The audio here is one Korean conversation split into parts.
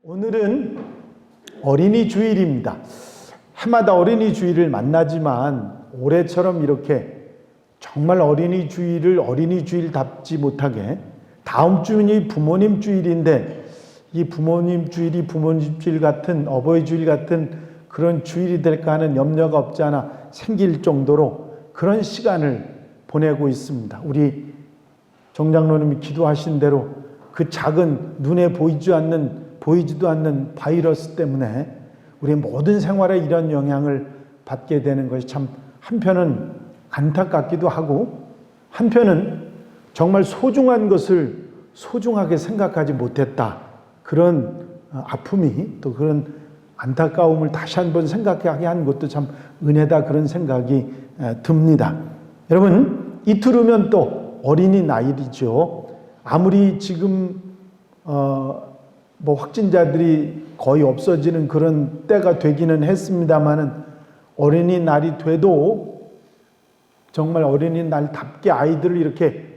오늘은 어린이 주일입니다. 해마다 어린이 주일을 만나지만 올해처럼 이렇게 정말 어린이 주일을 어린이 주일답지 못하게 다음 주는 부모님 주일인데 이 부모님 주일이 부모님 주일 같은 어버이 주일 같은 그런 주일이 될까 하는 염려가 없지 않아 생길 정도로 그런 시간을 보내고 있습니다. 우리 정장로님이 기도하신 대로 그 작은 눈에 보이지도 않는 바이러스 때문에 우리 모든 생활에 이런 영향을 받게 되는 것이 참 한편은 안타깝기도 하고 한편은 정말 소중한 것을 소중하게 생각하지 못했다. 그런 아픔이 또 그런 안타까움을 다시 한번 생각하게 한 것도 참 은혜다 그런 생각이 듭니다. 여러분 이틀 후면 또 어린이날이죠. 아무리 지금 확진자들이 거의 없어지는 그런 때가 되기는 했습니다마는 어린이날이 돼도 정말 어린이날답게 아이들을 이렇게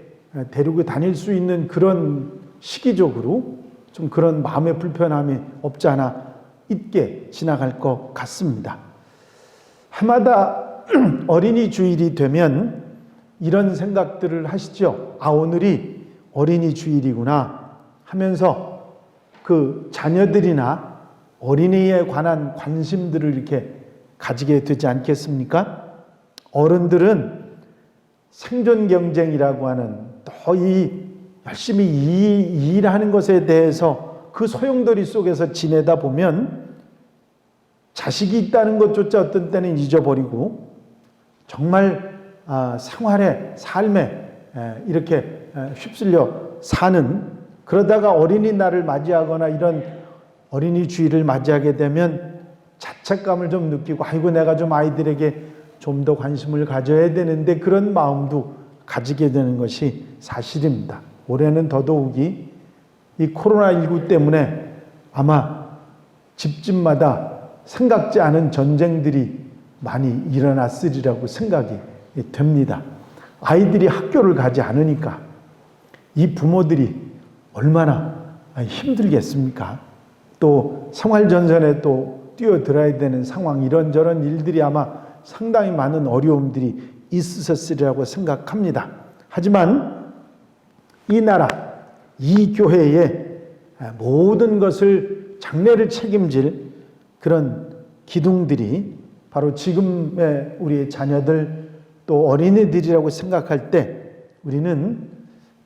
데리고 다닐 수 있는 그런 시기적으로 좀 그런 마음의 불편함이 없지 않아 있게 지나갈 것 같습니다. 해마다 어린이 주일이 되면 이런 생각들을 하시죠. 오늘이 어린이 주일이구나 하면서 그 자녀들이나 어린이에 관한 관심들을 이렇게 가지게 되지 않겠습니까? 어른들은 생존 경쟁이라고 하는 또 열심히 일하는 것에 대해서 그 소용돌이 속에서 지내다 보면 자식이 있다는 것조차 어떤 때는 잊어버리고 정말 생활에 삶에 이렇게 휩쓸려 사는 그러다가 어린이날을 맞이하거나 이런 어린이 주일을 맞이하게 되면 자책감을 좀 느끼고 아이고 내가 좀 아이들에게 좀 더 관심을 가져야 되는데 그런 마음도 가지게 되는 것이 사실입니다. 올해는 더더욱이 이 코로나19 때문에 아마 집집마다 생각지 않은 전쟁들이 많이 일어났으리라고 생각이 됩니다. 아이들이 학교를 가지 않으니까 이 부모들이 얼마나 힘들겠습니까? 또 생활전선에 또 뛰어들어야 되는 상황 이런저런 일들이 아마 상당히 많은 어려움들이 있으셨으리라고 생각합니다. 하지만 이 나라, 이 교회의 모든 것을 장래를 책임질 그런 기둥들이 바로 지금의 우리의 자녀들 또 어린이들이라고 생각할 때 우리는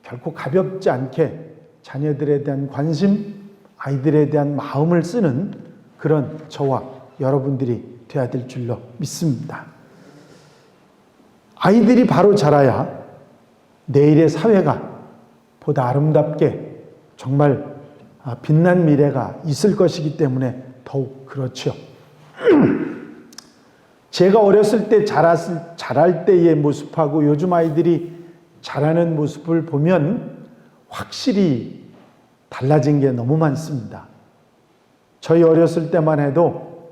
결코 가볍지 않게 자녀들에 대한 관심, 아이들에 대한 마음을 쓰는 그런 저와 여러분들이 되어야 될 줄로 믿습니다. 아이들이 바로 자라야 내일의 사회가 보다 아름답게 정말 빛난 미래가 있을 것이기 때문에 더욱 그렇죠. 제가 어렸을 때 자랄 때의 모습하고 요즘 아이들이 자라는 모습을 보면 확실히 달라진 게 너무 많습니다. 저희 어렸을 때만 해도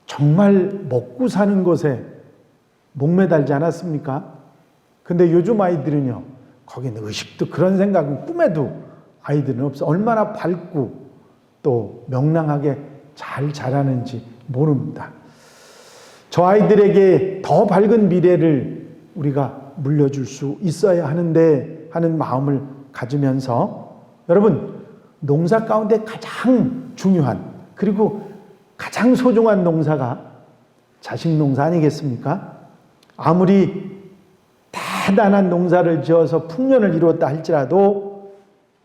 정말 먹고 사는 것에 목매달지 않았습니까? 근데 요즘 아이들은요, 거기는 의식도 그런 생각은 꿈에도 아이들은 없어. 얼마나 밝고 또 명랑하게 잘 자라는지 모릅니다. 저 아이들에게 더 밝은 미래를 우리가 물려줄 수 있어야 하는데 하는 마음을 가지면서 여러분 농사 가운데 가장 중요한 그리고 가장 소중한 농사가 자식 농사 아니겠습니까? 아무리 대단한 농사를 지어서 풍년을 이루었다 할지라도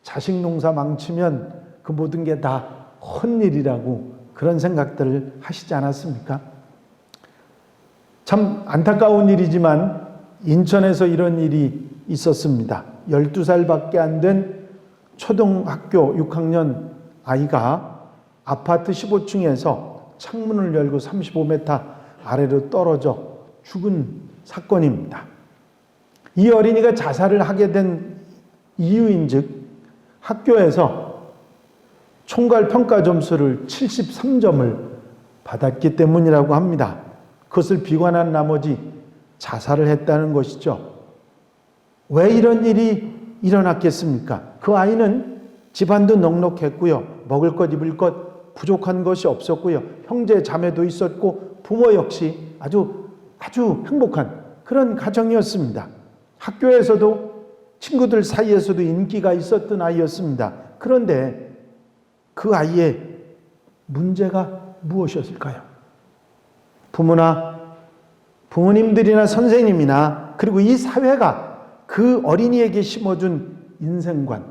자식 농사 망치면 그 모든 게 다 헛일이라고 그런 생각들을 하시지 않았습니까? 참 안타까운 일이지만 인천에서 이런 일이 있었습니다. 12살밖에 안 된 초등학교 6학년 아이가 아파트 15층에서 창문을 열고 35m 아래로 떨어져 죽은 사건입니다. 이 어린이가 자살을 하게 된 이유인즉 학교에서 총괄 평가 점수를 73점을 받았기 때문이라고 합니다. 그것을 비관한 나머지 자살을 했다는 것이죠. 왜 이런 일이 일어났겠습니까? 그 아이는 집안도 넉넉했고요. 먹을 것 입을 것 부족한 것이 없었고요. 형제 자매도 있었고 부모 역시 아주 행복한 그런 가정이었습니다. 학교에서도 친구들 사이에서도 인기가 있었던 아이였습니다. 그런데 그 아이의 문제가 무엇이었을까요? 부모님들이나 선생님이나 그리고 이 사회가 그 어린이에게 심어준 인생관,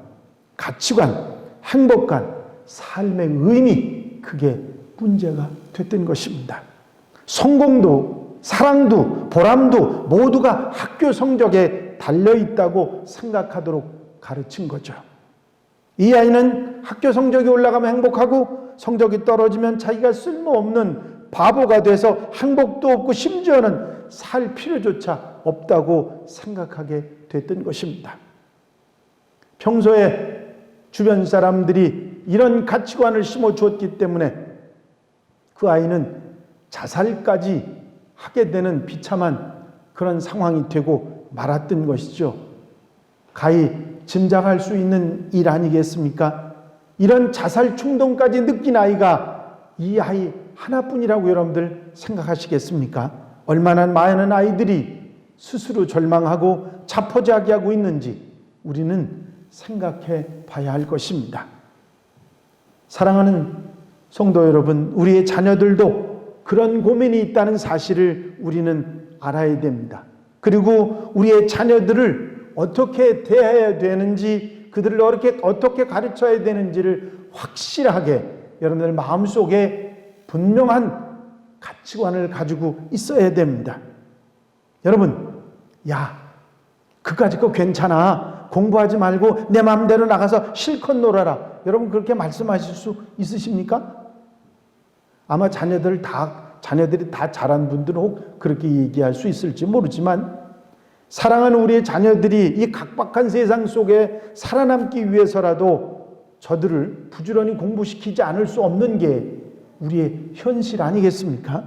가치관, 행복관, 삶의 의미, 그게 문제가 됐던 것입니다. 성공도 사랑도 보람도 모두가 학교 성적에 달려있다고 생각하도록 가르친 거죠. 이 아이는 학교 성적이 올라가면 행복하고 성적이 떨어지면 자기가 쓸모없는 바보가 돼서 행복도 없고 심지어는 살 필요조차 없다고 생각하게 됐던 것입니다. 평소에 주변 사람들이 이런 가치관을 심어주었기 때문에 그 아이는 자살까지 하게 되는 비참한 그런 상황이 되고 말았던 것이죠. 가히 짐작할 수 있는 일 아니겠습니까? 이런 자살 충동까지 느낀 아이가 이 아이 하나뿐이라고 여러분들 생각하시겠습니까? 얼마나 많은 아이들이 스스로 절망하고 자포자기하고 있는지 우리는 생각해 봐야 할 것입니다. 사랑하는 성도 여러분, 우리의 자녀들도 그런 고민이 있다는 사실을 우리는 알아야 됩니다. 그리고 우리의 자녀들을 어떻게 대해야 되는지, 그들을 어떻게 가르쳐야 되는지를 확실하게 여러분들 마음속에 분명한 가치관을 가지고 있어야 됩니다. 여러분, 그까짓 거 괜찮아. 공부하지 말고 내 마음대로 나가서 실컷 놀아라. 여러분 그렇게 말씀하실 수 있으십니까? 아마 자녀들이 다 자란 분들은 혹 그렇게 얘기할 수 있을지 모르지만 사랑하는 우리의 자녀들이 이 각박한 세상 속에 살아남기 위해서라도 저들을 부지런히 공부시키지 않을 수 없는 게 우리의 현실 아니겠습니까?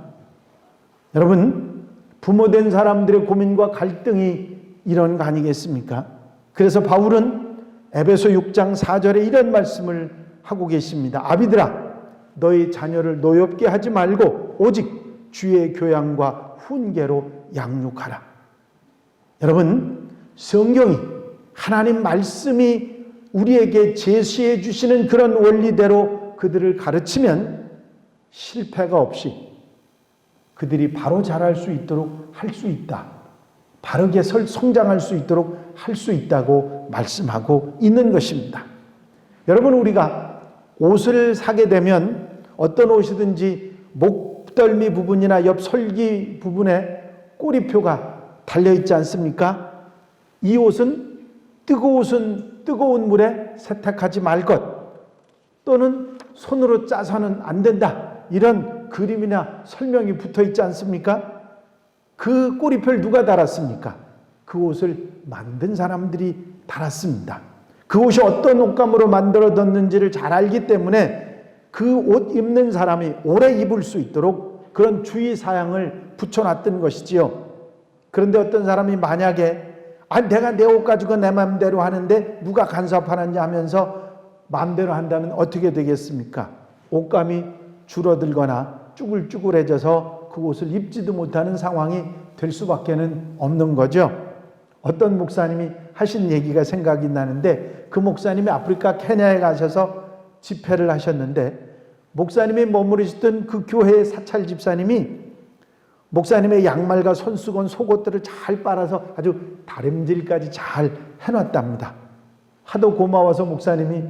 여러분, 부모된 사람들의 고민과 갈등이 이런 거 아니겠습니까? 그래서 바울은 에베소 6장 4절에 이런 말씀을 하고 계십니다. 아비들아, 너희 자녀를 노엽게 하지 말고 오직 주의 교양과 훈계로 양육하라. 여러분, 성경이 하나님 말씀이 우리에게 제시해 주시는 그런 원리대로 그들을 가르치면 실패가 없이 그들이 바로 자랄 수 있도록 할 수 있다. 바르게 성장할 수 있도록 할 수 있다고 말씀하고 있는 것입니다. 여러분, 우리가 옷을 사게 되면 어떤 옷이든지 목덜미 부분이나 옆 설기 부분에 꼬리표가 달려있지 않습니까? 이 옷은 뜨거운 물에 세탁하지 말 것, 또는 손으로 짜서는 안 된다, 이런 그림이나 설명이 붙어있지 않습니까? 그 꼬리표를 누가 달았습니까? 그 옷을 만든 사람들이 달았습니다. 그 옷이 어떤 옷감으로 만들어졌는지를 잘 알기 때문에 그 옷 입는 사람이 오래 입을 수 있도록 그런 주의사항을 붙여놨던 것이지요. 그런데 어떤 사람이 만약에 내가 내 옷 가지고 내 마음대로 하는데 누가 간섭하는지 하면서 마음대로 한다면 어떻게 되겠습니까? 옷감이 줄어들거나 쭈글쭈글해져서 그 옷을 입지도 못하는 상황이 될 수밖에는 없는 거죠. 어떤 목사님이 하신 얘기가 생각이 나는데, 그 목사님이 아프리카 케냐에 가셔서 집회를 하셨는데, 목사님이 머무르시던 그 교회의 사찰 집사님이 목사님의 양말과 손수건, 속옷들을 잘 빨아서 아주 다림질까지 잘 해놨답니다. 하도 고마워서 목사님이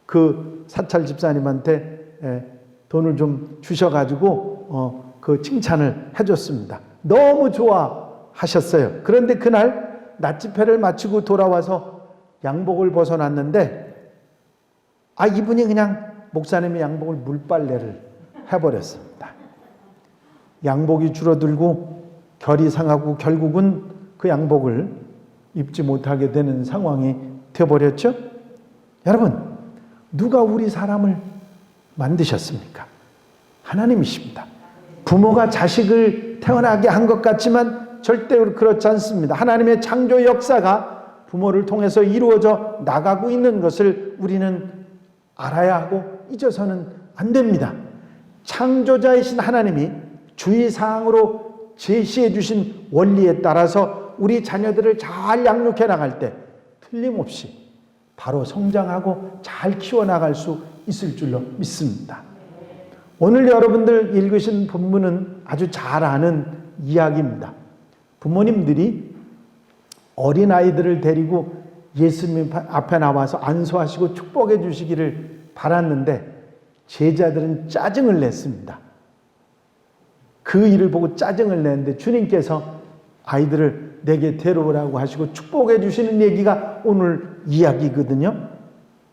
그 사찰 집사님한테 돈을 좀 주셔가지고 그 칭찬을 해줬습니다. 너무 좋아하셨어요. 그런데 그날 낮집회를 마치고 돌아와서 양복을 벗어났는데 이분이 그냥 목사님의 양복을 물빨래를 해버렸습니다. 양복이 줄어들고 결이 상하고 결국은 그 양복을 입지 못하게 되는 상황이 되어버렸죠. 여러분, 누가 우리 사람을 만드셨습니까? 하나님이십니다. 부모가 자식을 태어나게 한 것 같지만 절대로 그렇지 않습니다. 하나님의 창조 역사가 부모를 통해서 이루어져 나가고 있는 것을 우리는 알아야 하고 잊어서는 안 됩니다. 창조자이신 하나님이 주의사항으로 제시해 주신 원리에 따라서 우리 자녀들을 잘 양육해 나갈 때 틀림없이 바로 성장하고 잘 키워나갈 수 있을 줄로 믿습니다. 오늘 여러분들 읽으신 본문은 아주 잘 아는 이야기입니다. 부모님들이 어린아이들을 데리고 예수님 앞에 나와서 안수하시고 축복해 주시기를 바랐는데 제자들은 짜증을 냈습니다. 그 일을 보고 짜증을 냈는데 주님께서 아이들을 내게 데려오라고 하시고 축복해 주시는 얘기가 오늘 이야기거든요.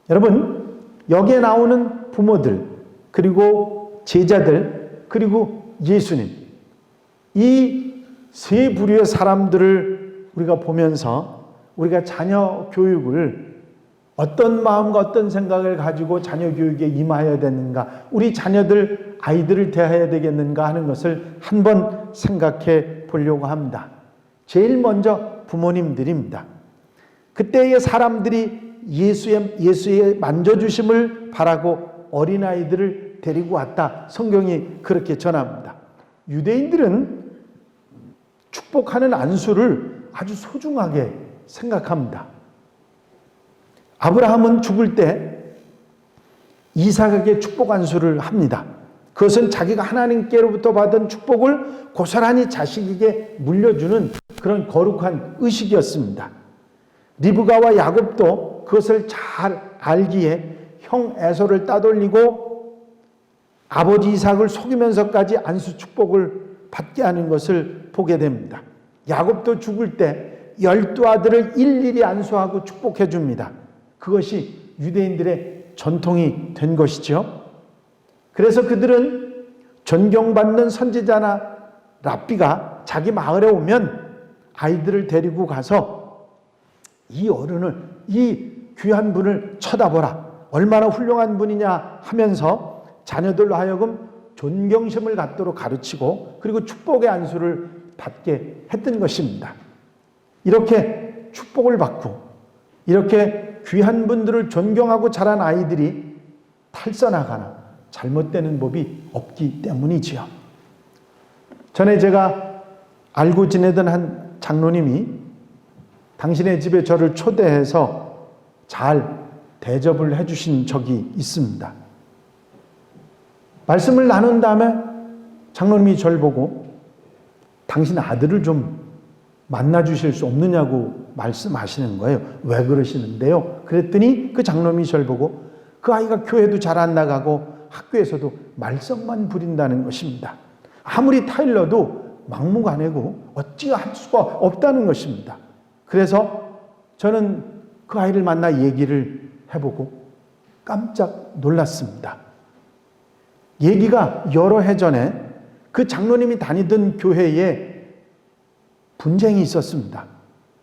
여러분, 여기에 나오는 부모들, 그리고 제자들, 그리고 예수님, 이 세 부류의 사람들을 우리가 보면서 우리가 자녀 교육을 어떤 마음과 어떤 생각을 가지고 자녀 교육에 임하여야 되는가, 우리 자녀들, 아이들을 대해야 되겠는가 하는 것을 한번 생각해 보려고 합니다. 제일 먼저 부모님들입니다. 그때의 사람들이 예수의 만져주심을 바라고 어린아이들을 데리고 왔다. 성경이 그렇게 전합니다. 유대인들은 축복하는 안수를 아주 소중하게 생각합니다. 아브라함은 죽을 때 이삭에게 축복 안수를 합니다. 그것은 자기가 하나님께로부터 받은 축복을 고스란히 자식에게 물려주는 그런 거룩한 의식이었습니다. 리브가와 야곱도 그것을 잘 알기에 형 에서를 따돌리고 아버지 이삭을 속이면서까지 안수 축복을 받게 하는 것을 보게 됩니다. 야곱도 죽을 때 12아들을 일일이 안수하고 축복해 줍니다. 그것이 유대인들의 전통이 된 것이죠. 그래서 그들은 존경받는 선지자나 랍비가 자기 마을에 오면 아이들을 데리고 가서 이 어른을, 이 귀한 분을 쳐다보라, 얼마나 훌륭한 분이냐 하면서 자녀들로 하여금 존경심을 갖도록 가르치고 그리고 축복의 안수를 받게 했던 것입니다. 이렇게 축복을 받고 이렇게 귀한 분들을 존경하고 자란 아이들이 탈선하거나 잘못되는 법이 없기 때문이지요. 전에 제가 알고 지내던 한 장로님이 당신의 집에 저를 초대해서 잘 대접을 해주신 적이 있습니다. 말씀을 나눈 다음에 장로님이 저를 보고 당신 아들을 좀 만나 주실 수 없느냐고 말씀하시는 거예요. 왜 그러시는데요? 그랬더니 그 장로님이 저를 보고 그 아이가 교회도 잘 안 나가고 학교에서도 말썽만 부린다는 것입니다. 아무리 타일러도 막무가내고 어찌 할 수가 없다는 것입니다. 그래서 저는 그 아이를 만나 얘기를 해보고 깜짝 놀랐습니다. 얘기가 여러 해 전에 그 장로님이 다니던 교회에 분쟁이 있었습니다.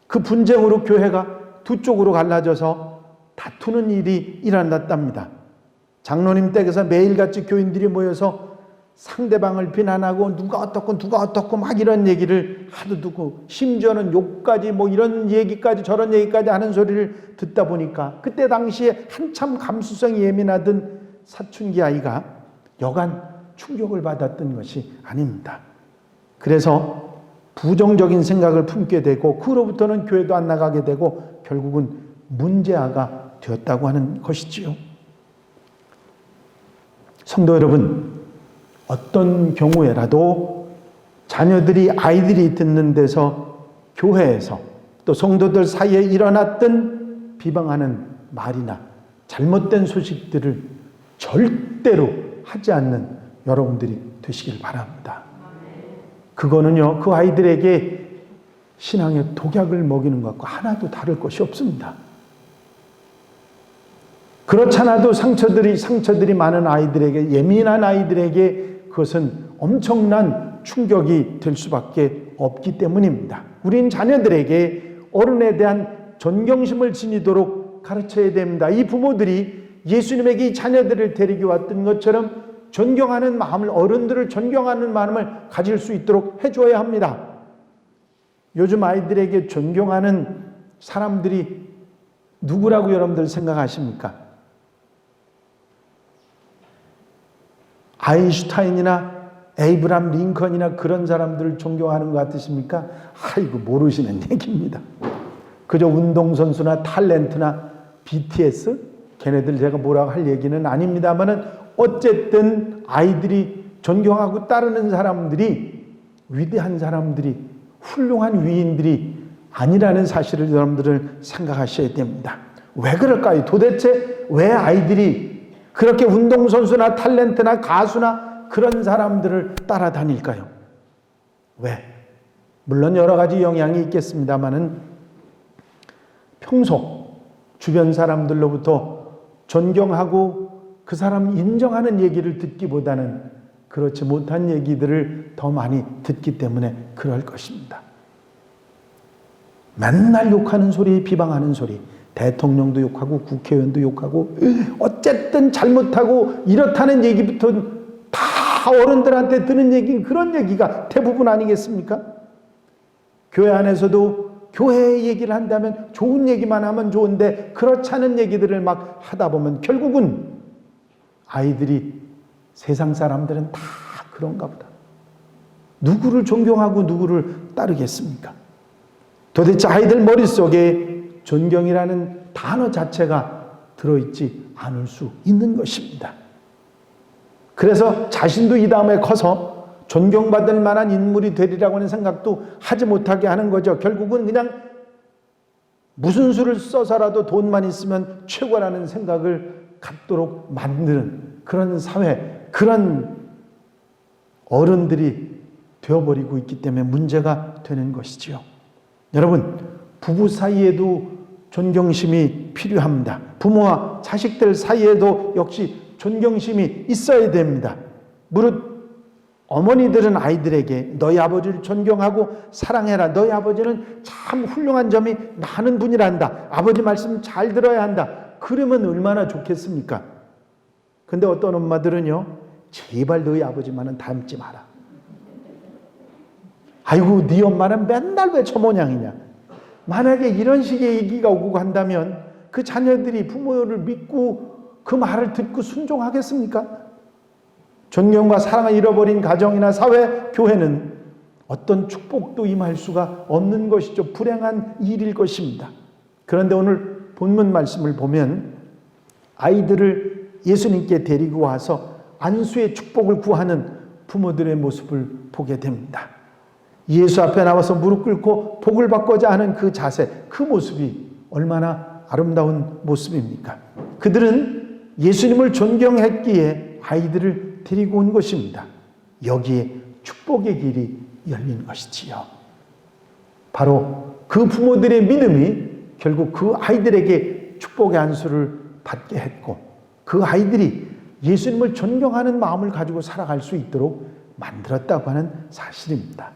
그 분쟁으로 교회가 두 쪽으로 갈라져서 다투는 일이 일어났답니다. 장로님 댁에서 매일같이 교인들이 모여서 상대방을 비난하고 누가 어떻고 막 이런 얘기를 하도 듣고 심지어는 욕까지 뭐 이런 얘기까지 저런 얘기까지 하는 소리를 듣다 보니까 그때 당시에 한참 감수성이 예민하던 사춘기 아이가 여간 충격을 받았던 것이 아닙니다. 그래서 부정적인 생각을 품게 되고 그로부터는 교회도 안 나가게 되고 결국은 문제아가 되었다고 하는 것이지요. 성도 여러분, 어떤 경우에라도 자녀들이, 아이들이 듣는 데서, 교회에서 또 성도들 사이에 일어났던 비방하는 말이나 잘못된 소식들을 절대로 하지 않는 여러분들이 되시길 바랍니다. 그거는요, 그 아이들에게 신앙의 독약을 먹이는 것과 하나도 다를 것이 없습니다. 그렇잖아도 상처들이 많은 아이들에게, 예민한 아이들에게 그것은 엄청난 충격이 될 수밖에 없기 때문입니다. 우린 자녀들에게 어른에 대한 존경심을 지니도록 가르쳐야 됩니다. 이 부모들이 예수님에게 이 자녀들을 데리고 왔던 것처럼 존경하는 마음을, 어른들을 존경하는 마음을 가질 수 있도록 해줘야 합니다. 요즘 아이들에게 존경하는 사람들이 누구라고 여러분들 생각하십니까? 아인슈타인이나 에이브람 링컨이나 그런 사람들을 존경하는 것 같으십니까? 아이고, 모르시는 얘기입니다. 그저 운동선수나 탤런트나 BTS, 걔네들 제가 뭐라고 할 얘기는 아닙니다만은 어쨌든 아이들이 존경하고 따르는 사람들이 위대한 사람들이, 훌륭한 위인들이 아니라는 사실을 여러분들은 생각하셔야 됩니다. 왜 그럴까요? 도대체 왜 아이들이 그렇게 운동선수나 탤런트나 가수나 그런 사람들을 따라다닐까요? 왜? 물론 여러 가지 영향이 있겠습니다만은 평소 주변 사람들로부터 존경하고 그 사람 인정하는 얘기를 듣기보다는 그렇지 못한 얘기들을 더 많이 듣기 때문에 그럴 것입니다. 맨날 욕하는 소리, 비방하는 소리, 대통령도 욕하고 국회의원도 욕하고 어쨌든 잘못하고 이렇다는 얘기부터 다 어른들한테 듣는 얘기, 그런 얘기가 대부분 아니겠습니까? 교회 안에서도 교회 얘기를 한다면 좋은 얘기만 하면 좋은데 그렇지 않은 얘기들을 막 하다 보면 결국은 아이들이 세상 사람들은 다 그런가 보다. 누구를 존경하고 누구를 따르겠습니까? 도대체 아이들 머릿속에 존경이라는 단어 자체가 들어있지 않을 수 있는 것입니다. 그래서 자신도 이 다음에 커서 존경받을 만한 인물이 되리라고 하는 생각도 하지 못하게 하는 거죠. 결국은 그냥 무슨 수를 써서라도 돈만 있으면 최고라는 생각을 갖도록 만드는 그런 사회, 그런 어른들이 되어버리고 있기 때문에 문제가 되는 것이지요. 여러분, 부부 사이에도 존경심이 필요합니다. 부모와 자식들 사이에도 역시 존경심이 있어야 됩니다. 무릇 어머니들은 아이들에게 너희 아버지를 존경하고 사랑해라. 너희 아버지는 참 훌륭한 점이 많은 분이란다. 아버지 말씀 잘 들어야 한다. 그러면 얼마나 좋겠습니까? 근데 어떤 엄마들은요, 제발 너희 아버지만은 닮지 마라. 아이고, 네 엄마는 맨날 왜 저 모양이냐. 만약에 이런 식의 얘기가 오고 간다면 그 자녀들이 부모를 믿고 그 말을 듣고 순종하겠습니까? 존경과 사랑을 잃어버린 가정이나 사회, 교회는 어떤 축복도 임할 수가 없는 것이죠. 불행한 일일 것입니다. 그런데 오늘 본문 말씀을 보면 아이들을 예수님께 데리고 와서 안수의 축복을 구하는 부모들의 모습을 보게 됩니다. 예수 앞에 나와서 무릎 꿇고 복을 받고자 하는 그 자세, 그 모습이 얼마나 아름다운 모습입니까? 그들은 예수님을 존경했기에 아이들을 데리고 온 것입니다. 여기에 축복의 길이 열린 것이지요. 바로 그 부모들의 믿음이 결국 그 아이들에게 축복의 안수를 받게 했고 그 아이들이 예수님을 존경하는 마음을 가지고 살아갈 수 있도록 만들었다고 하는 사실입니다.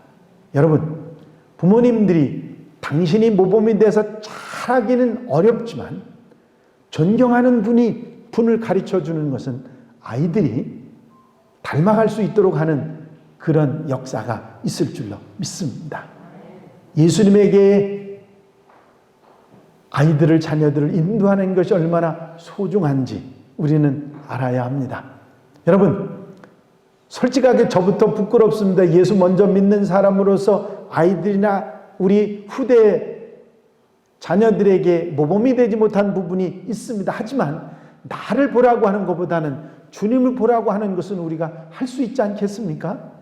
여러분, 부모님들이 당신이 모범이 돼서 잘하기는 어렵지만 존경하는 분을 가르쳐 주는 것은 아이들이 닮아갈 수 있도록 하는 그런 역사가 있을 줄로 믿습니다. 예수님에게 아이들을, 자녀들을 인도하는 것이 얼마나 소중한지 우리는 알아야 합니다. 여러분, 솔직하게 저부터 부끄럽습니다. 예수 먼저 믿는 사람으로서 아이들이나 우리 후대 자녀들에게 모범이 되지 못한 부분이 있습니다. 하지만 나를 보라고 하는 것보다는 주님을 보라고 하는 것은 우리가 할 수 있지 않겠습니까?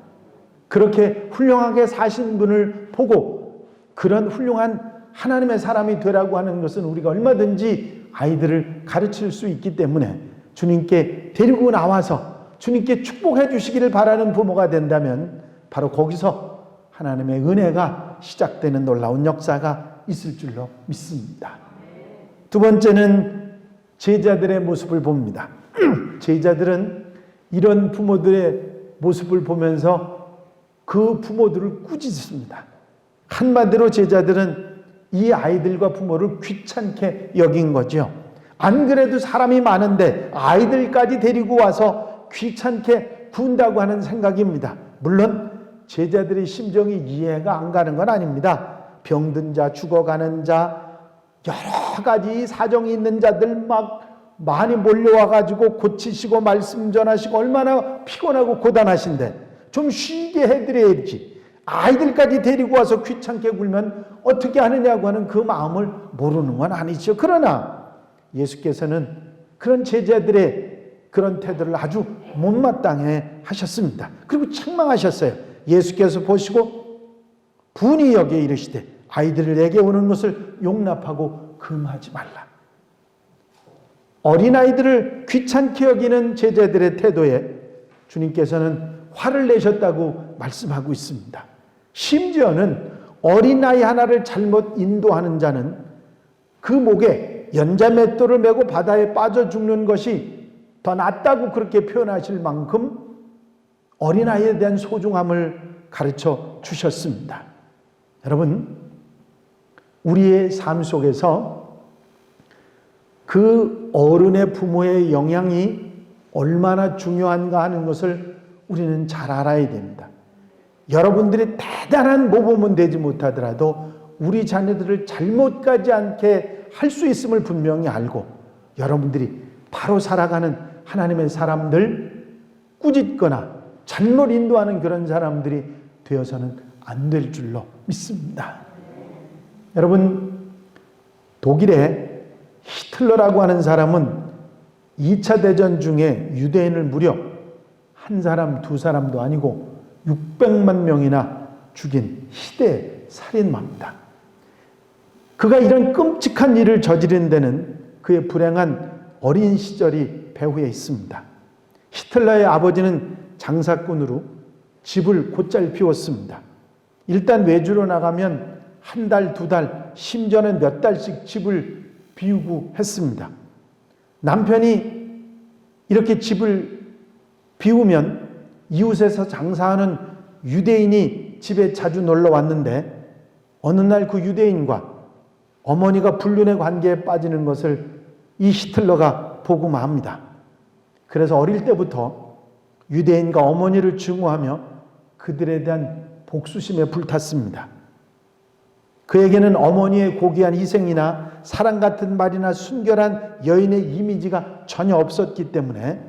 그렇게 훌륭하게 사신 분을 보고 그런 훌륭한 하나님의 사람이 되라고 하는 것은 우리가 얼마든지 아이들을 가르칠 수 있기 때문에 주님께 데리고 나와서 주님께 축복해 주시기를 바라는 부모가 된다면 바로 거기서 하나님의 은혜가 시작되는 놀라운 역사가 있을 줄로 믿습니다. 두 번째는 제자들의 모습을 봅니다. 제자들은 이런 부모들의 모습을 보면서 그 부모들을 꾸짖습니다. 한마디로 제자들은 이 아이들과 부모를 귀찮게 여긴 거죠. 안 그래도 사람이 많은데 아이들까지 데리고 와서 귀찮게 군다고 하는 생각입니다. 물론 제자들의 심정이 이해가 안 가는 건 아닙니다. 병든 자, 죽어가는 자, 여러 가지 사정이 있는 자들 막 많이 몰려와가지고 고치시고 말씀 전하시고 얼마나 피곤하고 고단하신데 좀 쉬게 해드려야지. 아이들까지 데리고 와서 귀찮게 굴면 어떻게 하느냐고 하는 그 마음을 모르는 건 아니죠. 그러나 예수께서는 그런 제자들의 그런 태도를 아주 못마땅해 하셨습니다. 그리고 책망하셨어요. 예수께서 보시고 분이 여기에 이르시되 아이들을 내게 오는 것을 용납하고 금하지 말라. 어린아이들을 귀찮게 여기는 제자들의 태도에 주님께서는 화를 내셨다고 말씀하고 있습니다. 심지어는 어린아이 하나를 잘못 인도하는 자는 그 목에 연자맷돌을 메고 바다에 빠져 죽는 것이 더 낫다고 그렇게 표현하실 만큼 어린아이에 대한 소중함을 가르쳐 주셨습니다. 여러분, 우리의 삶 속에서 그 어른의 부모의 영향이 얼마나 중요한가 하는 것을 우리는 잘 알아야 됩니다. 여러분들이 대단한 모범은 되지 못하더라도 우리 자녀들을 잘못 가지 않게 할 수 있음을 분명히 알고 여러분들이 바로 살아가는 하나님의 사람들, 꾸짖거나 잘못 인도하는 그런 사람들이 되어서는 안 될 줄로 믿습니다. 여러분, 독일의 히틀러라고 하는 사람은 2차 대전 중에 유대인을 무려 한 사람, 두 사람도 아니고 600만 명이나 죽인 희대 살인마입니다. 그가 이런 끔찍한 일을 저지른 데는 그의 불행한 어린 시절이 배후에 있습니다. 히틀러의 아버지는 장사꾼으로 집을 곧잘 비웠습니다. 일단 외주로 나가면 한 달, 두 달, 심지어는 몇 달씩 집을 비우고 했습니다. 남편이 이렇게 집을 비우면 이웃에서 장사하는 유대인이 집에 자주 놀러 왔는데 어느 날 그 유대인과 어머니가 불륜의 관계에 빠지는 것을 이 히틀러가 보고 맙니다. 그래서 어릴 때부터 유대인과 어머니를 증오하며 그들에 대한 복수심에 불탔습니다. 그에게는 어머니의 고귀한 희생이나 사랑 같은 말이나 순결한 여인의 이미지가 전혀 없었기 때문에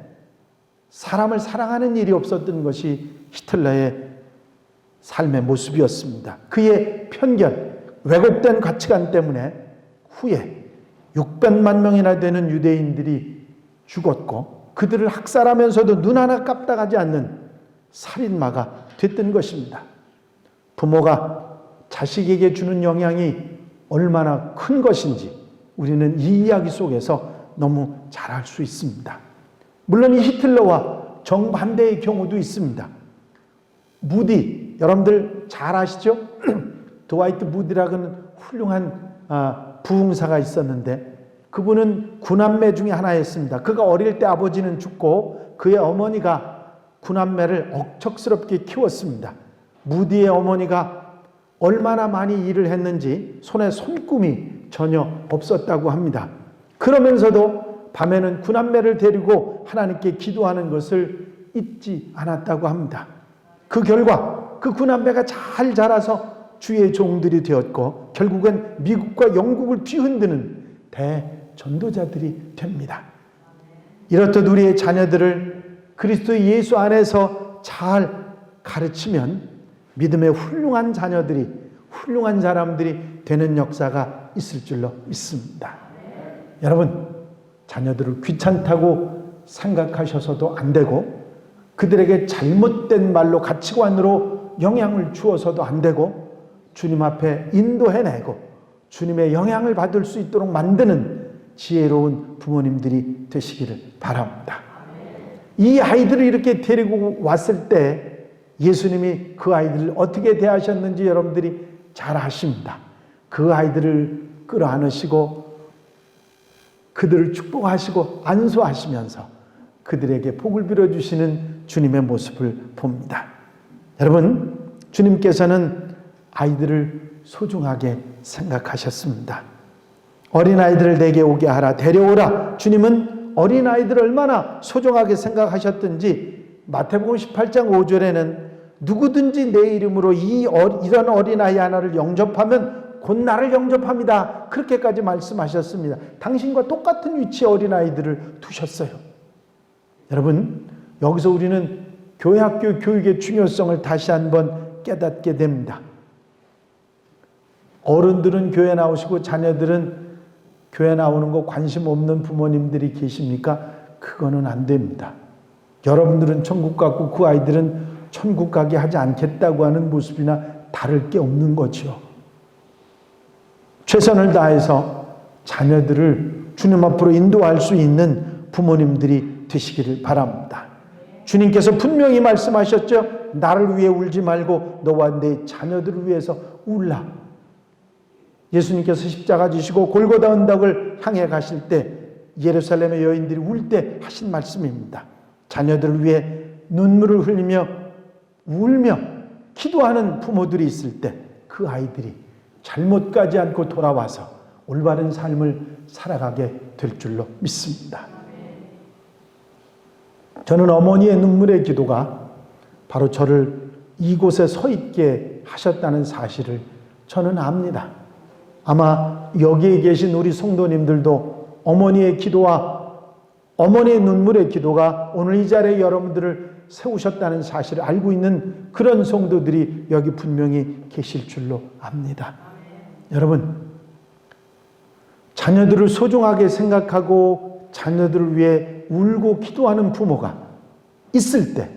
사람을 사랑하는 일이 없었던 것이 히틀러의 삶의 모습이었습니다. 그의 편견, 왜곡된 가치관 때문에 후에 600만 명이나 되는 유대인들이 죽었고 그들을 학살하면서도 눈 하나 깜빡하지 않는 살인마가 됐던 것입니다. 부모가 자식에게 주는 영향이 얼마나 큰 것인지 우리는 이 이야기 속에서 너무 잘 알 수 있습니다. 물론 이 히틀러와 정반대의 경우도 있습니다. 무디, 여러분들 잘 아시죠? 드와이트 무디라는 훌륭한 부흥사가 있었는데 그분은 구남매 중에 하나였습니다. 그가 어릴 때 아버지는 죽고 그의 어머니가 구남매를 억척스럽게 키웠습니다. 무디의 어머니가 얼마나 많이 일을 했는지 손에 손금이 전혀 없었다고 합니다. 그러면서도 밤에는 구남매를 데리고 하나님께 기도하는 것을 잊지 않았다고 합니다. 그 결과 그 구남매가 잘 자라서 주의 종들이 되었고 결국은 미국과 영국을 뒤흔드는 대전도자들이 됩니다. 이렇듯 우리의 자녀들을 그리스도 예수 안에서 잘 가르치면 믿음의 훌륭한 자녀들이, 훌륭한 사람들이 되는 역사가 있을 줄로 믿습니다. 여러분, 자녀들을 귀찮다고 생각하셔서도 안 되고 그들에게 잘못된 말로 가치관으로 영향을 주어서도 안 되고 주님 앞에 인도해내고 주님의 영향을 받을 수 있도록 만드는 지혜로운 부모님들이 되시기를 바랍니다. 이 아이들을 이렇게 데리고 왔을 때 예수님이 그 아이들을 어떻게 대하셨는지 여러분들이 잘 아십니다. 그 아이들을 끌어안으시고 그들을 축복하시고 안수하시면서 그들에게 복을 빌어주시는 주님의 모습을 봅니다. 여러분, 주님께서는 아이들을 소중하게 생각하셨습니다. 어린아이들을 내게 오게 하라, 데려오라. 주님은 어린아이들을 얼마나 소중하게 생각하셨든지 마태복음 18장 5절에는 누구든지 내 이름으로 이런 어린아이 하나를 영접하면 곧 나를 영접합니다. 그렇게까지 말씀하셨습니다. 당신과 똑같은 위치에 어린아이들을 두셨어요. 여러분, 여기서 우리는 교회학교 교육의 중요성을 다시 한번 깨닫게 됩니다. 어른들은 교회 나오시고 자녀들은 교회 나오는 거 관심 없는 부모님들이 계십니까? 그거는 안 됩니다. 여러분들은 천국 가고 그 아이들은 천국 가게 하지 않겠다고 하는 모습이나 다를 게 없는 거죠. 최선을 다해서 자녀들을 주님 앞으로 인도할 수 있는 부모님들이 되시기를 바랍니다. 주님께서 분명히 말씀하셨죠. 나를 위해 울지 말고 너와 내 자녀들을 위해서 울라. 예수님께서 십자가 지시고 골고다 언덕을 향해 가실 때 예루살렘의 여인들이 울 때 하신 말씀입니다. 자녀들을 위해 눈물을 흘리며 울며 기도하는 부모들이 있을 때 그 아이들이 잘못 가지 않고 돌아와서 올바른 삶을 살아가게 될 줄로 믿습니다. 저는 어머니의 눈물의 기도가 바로 저를 이곳에 서 있게 하셨다는 사실을 저는 압니다. 아마 여기에 계신 우리 성도님들도 어머니의 기도와 어머니의 눈물의 기도가 오늘 이 자리에 여러분들을 세우셨다는 사실을 알고 있는 그런 성도들이 여기 분명히 계실 줄로 압니다. 여러분, 자녀들을 소중하게 생각하고 자녀들을 위해 울고 기도하는 부모가 있을 때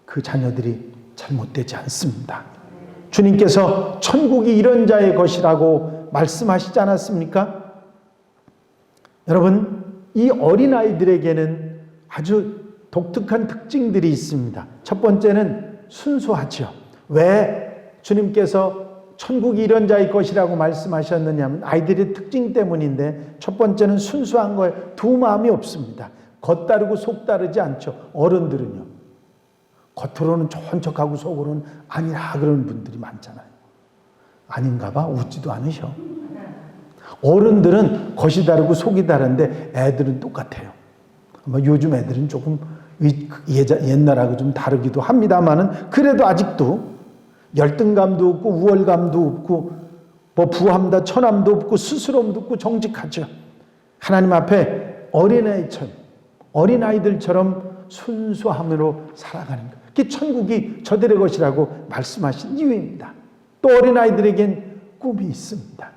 그 자녀들이 잘못되지 않습니다. 주님께서 천국이 이런 자의 것이라고 말씀하시지 않았습니까? 여러분, 이 어린아이들에게는 아주 독특한 특징들이 있습니다. 첫 번째는 순수하죠. 왜 주님께서 천국이 이런 자의 것이라고 말씀하셨느냐면 아이들의 특징 때문인데, 첫 번째는 순수한 거예요. 두 마음이 없습니다. 겉다르고 속다르지 않죠. 어른들은요, 겉으로는 좋은 척하고 속으로는 아니라 그러는 분들이 많잖아요. 아닌가 봐? 웃지도 않으셔. 어른들은 겉이 다르고 속이 다른데 애들은 똑같아요. 요즘 애들은 조금 옛날하고 좀 다르기도 합니다만은 그래도 아직도 열등감도 없고 우월감도 없고 뭐 부함다 천함도 없고 스스럼도 없고 정직하죠. 하나님 앞에 어린아이들처럼 순수함으로 살아가는 것. 그게 천국이 저들의 것이라고 말씀하신 이유입니다. 또 어린아이들에겐 꿈이 있습니다.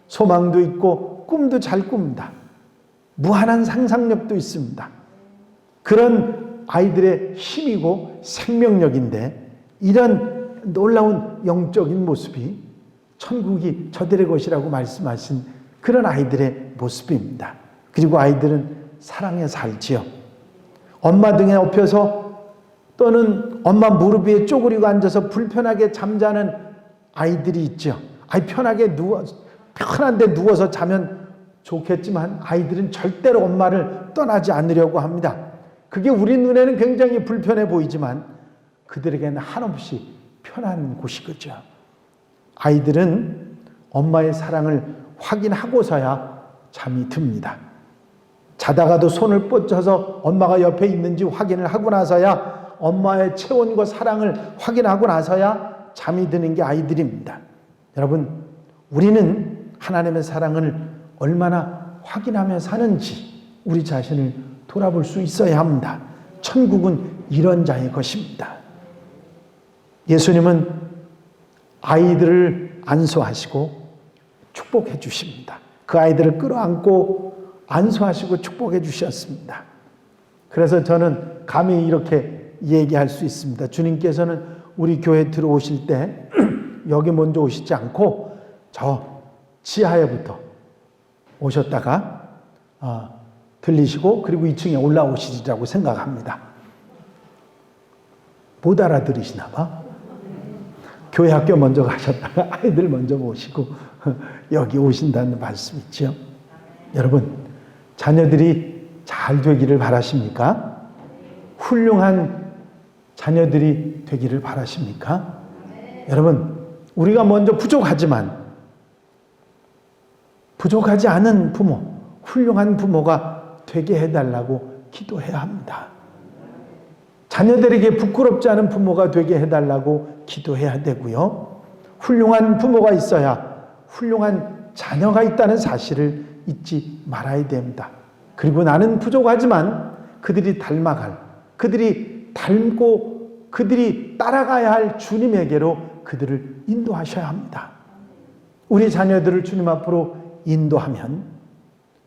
소망도 있고 꿈도 잘 꿉니다. 무한한 상상력도 있습니다. 그런 아이들의 힘이고 생명력인데, 이런 놀라운 영적인 모습이 천국이 저들의 것이라고 말씀하신 그런 아이들의 모습입니다. 그리고 아이들은 사랑에 살지요. 엄마 등에 업혀서 또는 엄마 무릎 위에 쪼그리고 앉아서 불편하게 잠자는 아이들이 있죠. 편한데 누워서 자면 좋겠지만 아이들은 절대로 엄마를 떠나지 않으려고 합니다. 그게 우리 눈에는 굉장히 불편해 보이지만 그들에게는 한없이 편한 곳이겠죠. 아이들은 엄마의 사랑을 확인하고서야 잠이 듭니다. 자다가도 손을 뻗쳐서 엄마가 옆에 있는지 확인을 하고 나서야, 엄마의 체온과 사랑을 확인하고 나서야 잠이 드는 게 아이들입니다. 여러분, 우리는 하나님의 사랑을 얼마나 확인하며 사는지 우리 자신을 돌아볼 수 있어야 합니다. 천국은 이런 자의 것입니다. 예수님은 아이들을 안수하시고 축복해 주십니다. 그 아이들을 끌어안고 안수하시고 축복해 주셨습니다. 그래서 저는 감히 이렇게 얘기할 수 있습니다. 주님께서는 우리 교회 들어오실 때 여기 먼저 오시지 않고 저 지하에부터 오셨다가 들리시고 그리고 2층에 올라오시리라고 생각합니다. 못 알아들으시나 봐. 교회 학교 먼저 가셨다가 아이들 먼저 모시고 여기 오신다는 말씀 있죠. 여러분, 자녀들이 잘 되기를 바라십니까? 훌륭한 자녀들이 되기를 바라십니까? 여러분, 우리가 먼저 부족하지 않은 부모, 훌륭한 부모가 되게 해달라고 기도해야 합니다. 자녀들에게 부끄럽지 않은 부모가 되게 해달라고 기도해야 되고요. 훌륭한 부모가 있어야 훌륭한 자녀가 있다는 사실을 잊지 말아야 됩니다. 그리고 나는 부족하지만 그들이 닮아갈, 그들이 닮고 그들이 따라가야 할 주님에게로 그들을 인도하셔야 합니다. 우리 자녀들을 주님 앞으로 인도하면,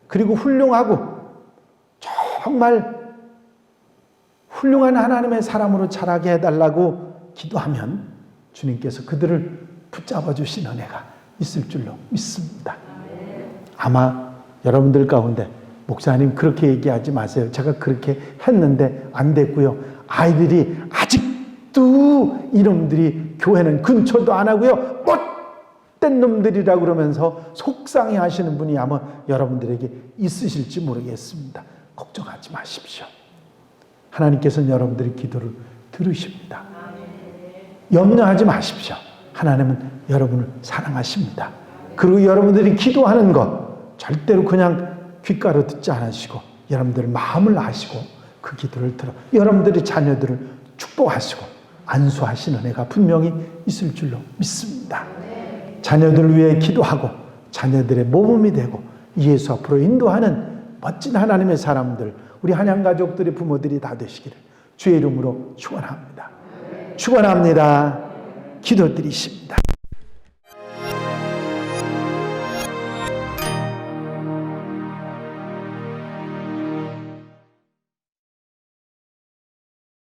그리고 훌륭하고 정말 훌륭한 하나님의 사람으로 자라게 해달라고 기도하면 주님께서 그들을 붙잡아 주신 은혜가 있을 줄로 믿습니다. 아마 여러분들 가운데 목사님 그렇게 얘기하지 마세요. 제가 그렇게 했는데 안 됐고요. 아이들이 아직도 이놈들이 교회는 근처도 안 하고요. 못된 놈들이라고 그러면서 속상해 하시는 분이 아마 여러분들에게 있으실지 모르겠습니다. 걱정하지 마십시오. 하나님께서는 여러분들의 기도를 들으십니다. 염려하지 마십시오. 하나님은 여러분을 사랑하십니다. 그리고 여러분들이 기도하는 것 절대로 그냥 귓가로 듣지 않으시고 여러분들의 마음을 아시고 그 기도를 들어 여러분들의 자녀들을 축복하시고 안수하시는 은혜가 분명히 있을 줄로 믿습니다. 자녀들을 위해 기도하고 자녀들의 모범이 되고 예수 앞으로 인도하는 멋진 하나님의 사람들, 우리 한양 가족들의 부모들이 다 되시기를 주의 이름으로 축원합니다. 축원합니다. 기도드리십니다.